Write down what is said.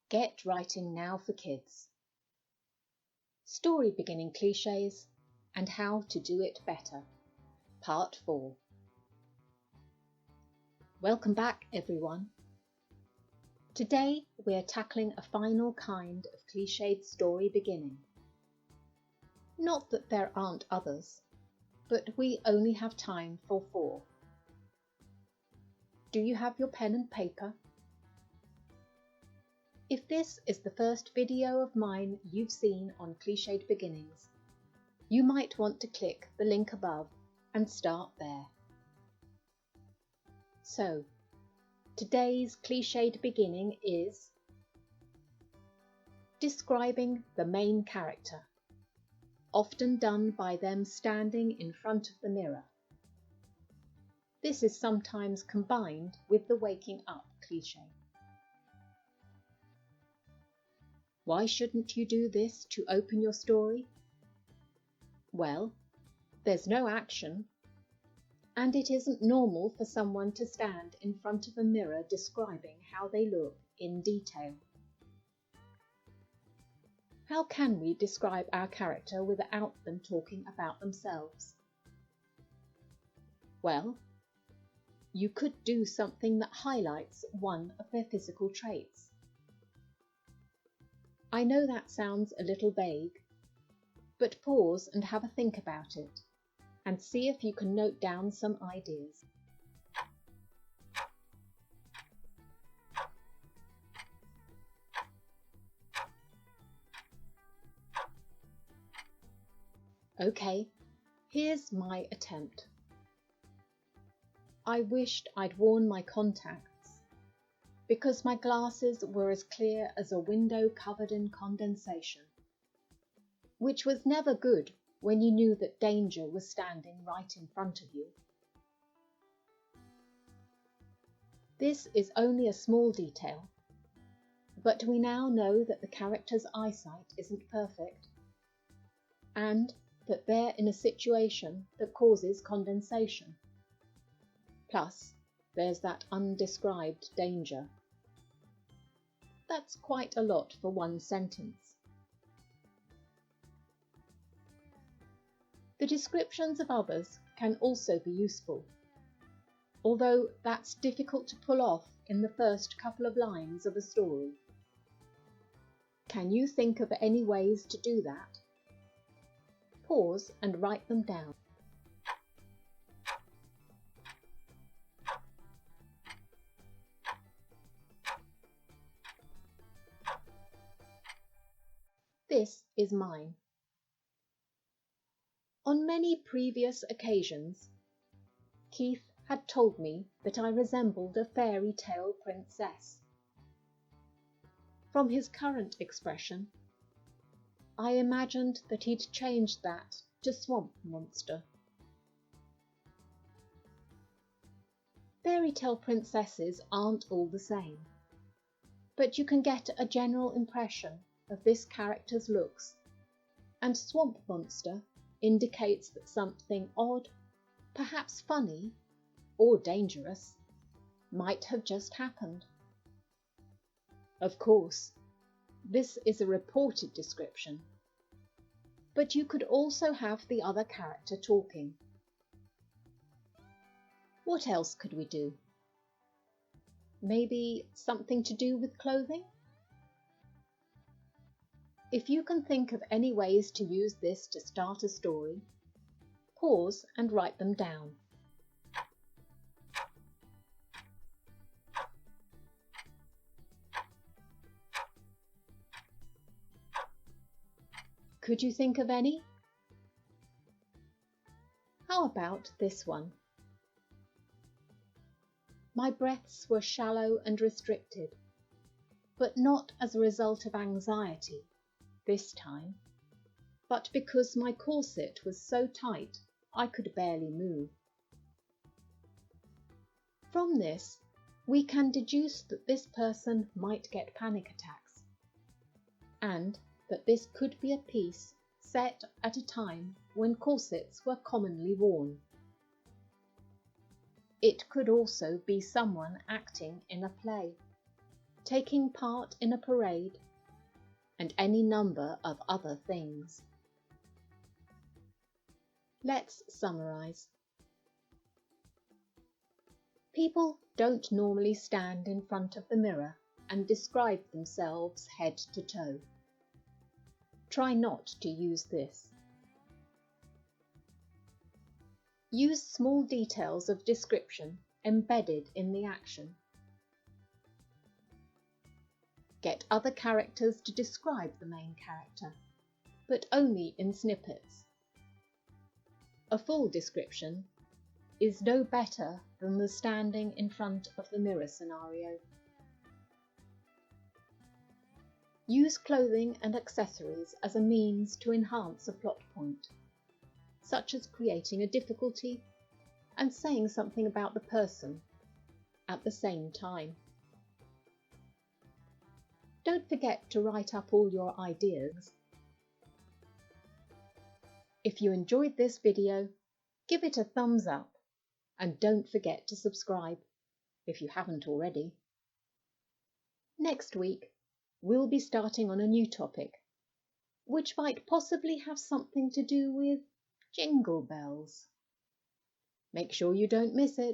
Get Writing Now for Kids. Story Beginning Clichés and How to Do It Better. Part 4. Welcome back, everyone. Today we are tackling a final kind of cliched story beginning. Not that there aren't others, but we only have time for 4. Do you have your pen and paper? If this is the first video of mine you've seen on Cliched Beginnings, you might want to click the link above and start there. So, today's cliched beginning is describing the main character, often done by them standing in front of the mirror. This is sometimes combined with the waking up cliché. Why shouldn't you do this to open your story? Well, there's no action, and it isn't normal for someone to stand in front of a mirror describing how they look in detail. How can we describe our character without them talking about themselves? Well, you could do something that highlights one of their physical traits. I know that sounds a little vague, but pause and have a think about it, and see if you can note down some ideas. Okay, here's my attempt. I wished I'd worn my contacts, because my glasses were as clear as a window covered in condensation, which was never good when you knew that danger was standing right in front of you. This is only a small detail, but we now know that the character's eyesight isn't perfect, and that they're in a situation that causes condensation. Plus, there's that undescribed danger. That's quite a lot for one sentence. The descriptions of others can also be useful, although that's difficult to pull off in the first couple of lines of a story. Can you think of any ways to do that? Pause and write them down. This is mine. On many previous occasions, Keith had told me that I resembled a fairy tale princess. From his current expression, I imagined that he'd changed that to swamp monster. Fairy tale princesses aren't all the same, but you can get a general impression of this character's looks, and swamp monster indicates that something odd, perhaps funny, or dangerous, might have just happened. Of course, this is a reported description, but you could also have the other character talking. What else could we do? Maybe something to do with clothing? If you can think of any ways to use this to start a story, pause and write them down. Could you think of any? How about this one? My breaths were shallow and restricted, but not as a result of anxiety this time, but because my corset was so tight I could barely move. From this, we can deduce that this person might get panic attacks, and that this could be a piece set at a time when corsets were commonly worn. It could also be someone acting in a play, taking part in a parade, and any number of other things. Let's summarize. People don't normally stand in front of the mirror and describe themselves head to toe. Try not to use this. Use small details of description embedded in the action. Get other characters to describe the main character, but only in snippets. A full description is no better than the standing in front of the mirror scenario. Use clothing and accessories as a means to enhance a plot point, such as creating a difficulty and saying something about the person at the same time. Don't forget to write up all your ideas. If you enjoyed this video, give it a thumbs up and don't forget to subscribe if you haven't already. Next week, we'll be starting on a new topic, which might possibly have something to do with jingle bells. Make sure you don't miss it.